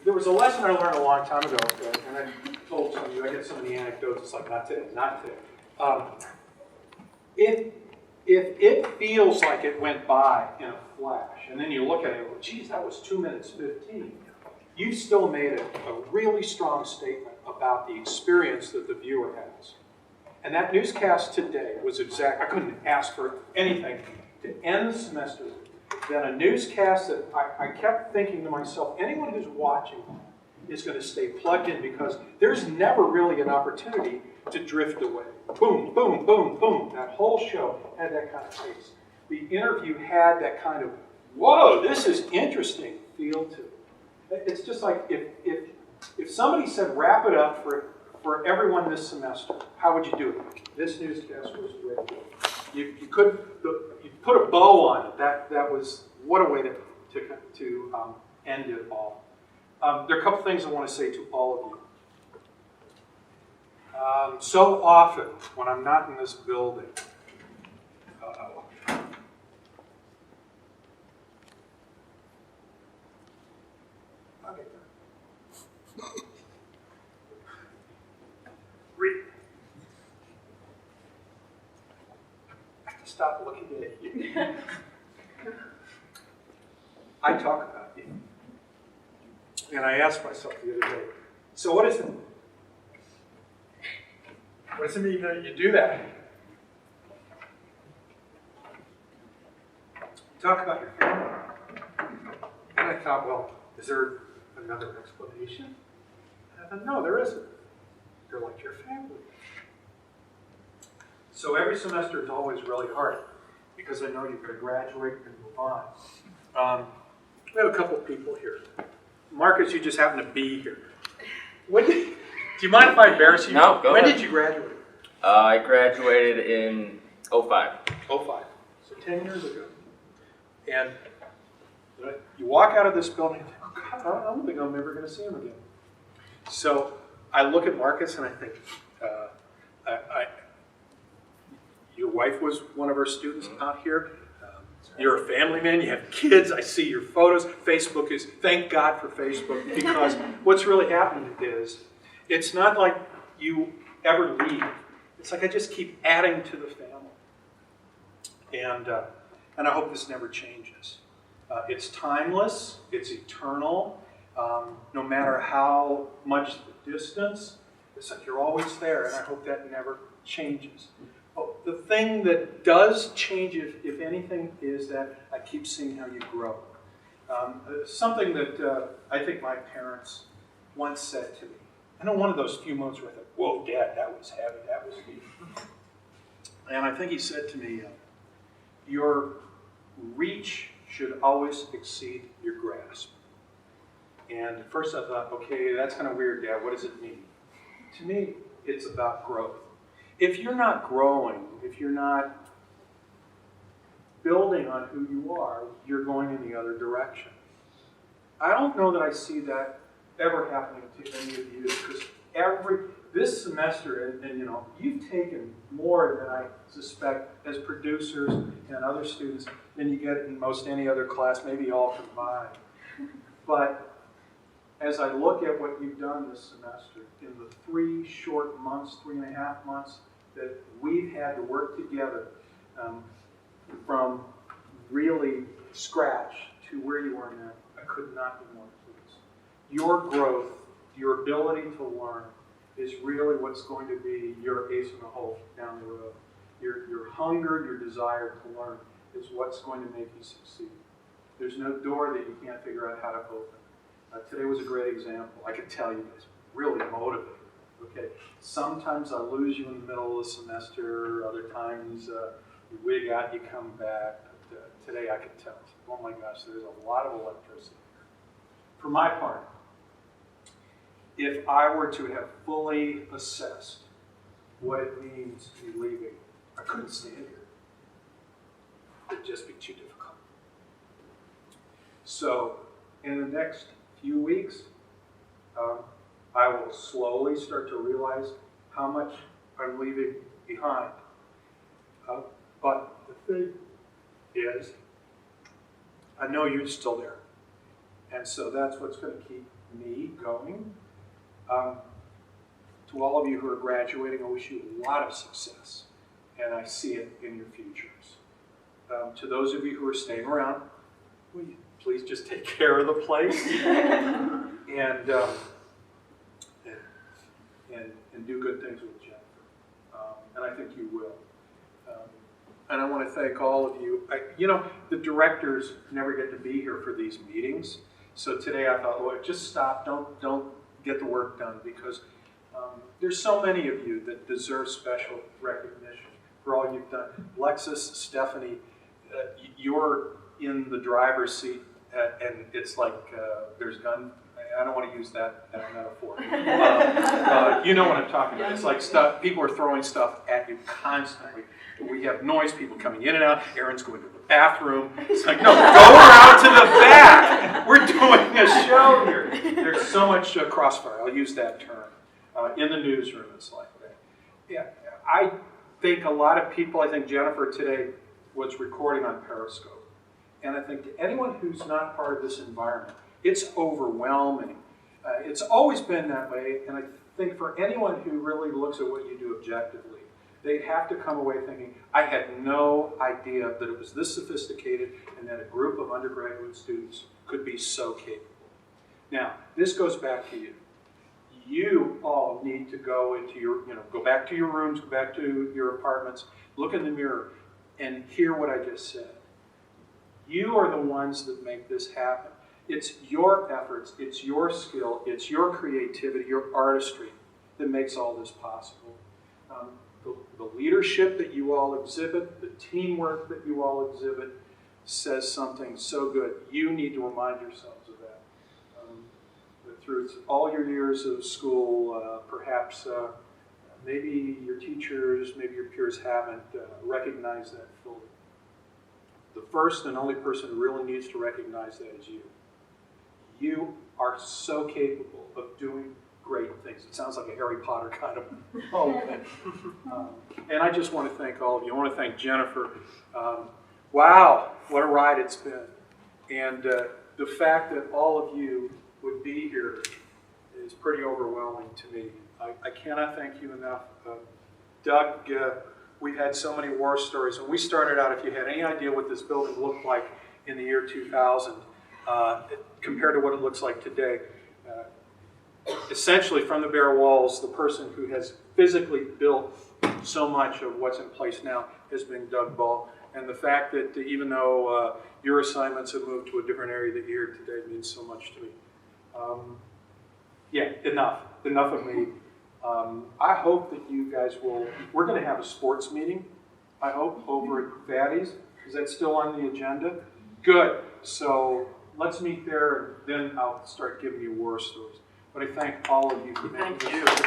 there was a lesson I learned a long time ago, and I told some of you, I get so many anecdotes, it's like, not today, not today. If it feels like it went by in a flash, and then you look at it and go, geez, that was 2 minutes 15, you still made a really strong statement about the experience that the viewer has. And that newscast today was I couldn't ask for anything to end the semester than a newscast that I kept thinking to myself, anyone who's watching is going to stay plugged in, because there's never really an opportunity to drift away. Boom, boom, boom, boom. That whole show had that kind of pace. The interview had that kind of, whoa, this is interesting feel to it. It's just like if somebody said, wrap it up for everyone this semester, how would you do it? This newscast was ready. You put a bow on it. That was, what a way to end it all. There are a couple things I want to say to all of you. So often, when I'm not in this building, I'll get there. Read. I have to stop looking at you. I talk about you. And I asked myself the other day, so what is it? What does it mean that you do that? Talk about your family. And I thought, well, is there another explanation? And I thought, no, there isn't. They're like your family. So every semester is always really hard, because I know you're going to graduate and move on. We have a couple of people here. Marcus, you just happen to be here. Do you mind if I embarrass you? No, go ahead. When did you graduate? I graduated in 05. 05. So 10 years ago. And you walk out of this building and think, oh God, I don't think I'm ever going to see him again. So I look at Marcus and I think, your wife was one of our students out here. You're a family man, you have kids, I see your photos. Facebook is, thank God for Facebook, because what's really happened is, it's not like you ever leave. It's like I just keep adding to the family. And I hope this never changes. It's timeless, it's eternal. No matter how much the distance, it's like you're always there, and I hope that never changes. Oh, the thing that does change, if anything, is that I keep seeing how you grow. Something that I think my parents once said to me. I know one of those few moments where I thought, whoa, Dad, that was heavy, that was deep. And I think he said to me, your reach should always exceed your grasp. And at first I thought, okay, that's kind of weird, Dad, what does it mean? To me, it's about growth. If you're not growing, if you're not building on who you are, you're going in the other direction. I don't know that I see that ever happening to any of you, because this semester, and you know, you've taken more than I suspect as producers and other students than you get in most any other class, maybe all combined. But as I look at what you've done this semester, in the 3 short months, 3.5 months, that we've had to work together, from really scratch to where you are now, I could not be more pleased. Your growth, your ability to learn, is really what's going to be your ace in the hole down the road. Your hunger, your desire to learn is what's going to make you succeed. There's no door that you can't figure out how to open. Today was a great example. I could tell you guys really motivated. Okay, sometimes I lose you in the middle of the semester. Other times you wig out, you come back. But today I could tell. Oh my gosh, there's a lot of electricity here. For my part, if I were to have fully assessed what it means to be leaving, I couldn't stand here. It'd just be too difficult. So, in the next few weeks, I will slowly start to realize how much I'm leaving behind. But the thing is, I know you're still there. And so that's what's going to keep me going. To all of you who are graduating, I wish you a lot of success, and I see it in your futures. To those of you who are staying around, will you please just take care of the place and do good things with Jennifer. And I think you will. And I want to thank all of you. The directors never get to be here for these meetings. So today I thought, Lord, just stop. Don't get the work done, because there's so many of you that deserve special recognition for all you've done. Lexus, Stephanie, you're in the driver's seat, and it's like there's gun. I don't want to use that metaphor. You know what I'm talking about. It's like stuff. People are throwing stuff at you constantly. We have noise, people coming in and out. Aaron's going to the bathroom. It's like, no, go around to the back. We're doing a show here. There's so much crossfire. I'll use that term. In the newsroom, it's like that. Yeah, I think a lot of people, I think Jennifer today was recording on Periscope. And I think to anyone who's not part of this environment, it's overwhelming. It's always been that way, and I think for anyone who really looks at what you do objectively, they have to come away thinking, I had no idea that it was this sophisticated and that a group of undergraduate students could be so capable. Now, this goes back to you. You all need to go into your, go back to your rooms, go back to your apartments, look in the mirror, and hear what I just said. You are the ones that make this happen. It's your efforts, it's your skill, it's your creativity, your artistry that makes all this possible. The leadership that you all exhibit, the teamwork that you all exhibit, says something so good. You need to remind yourselves of that. Through all your years of school, perhaps maybe your teachers, maybe your peers haven't recognized that fully. The first and only person who really needs to recognize that is you. You are so capable of doing great things. It sounds like a Harry Potter kind of moment. And I just want to thank all of you. I want to thank Jennifer. Wow, what a ride it's been. And the fact that all of you would be here is pretty overwhelming to me. I cannot thank you enough. Doug, we've had so many war stories. When we started out, if you had any idea what this building looked like in the year 2000, compared to what it looks like today, essentially from the bare walls, the person who has physically built so much of what's in place now has been Doug Ball. And the fact that even though your assignments have moved to a different area that you're here today means so much to me. Yeah, enough of me. I hope that you guys we're going to have a sports meeting, I hope, over at Fatty's. Is that still on the agenda? Good. So let's meet there, and then I'll start giving you war stories. But I thank all of you for making this.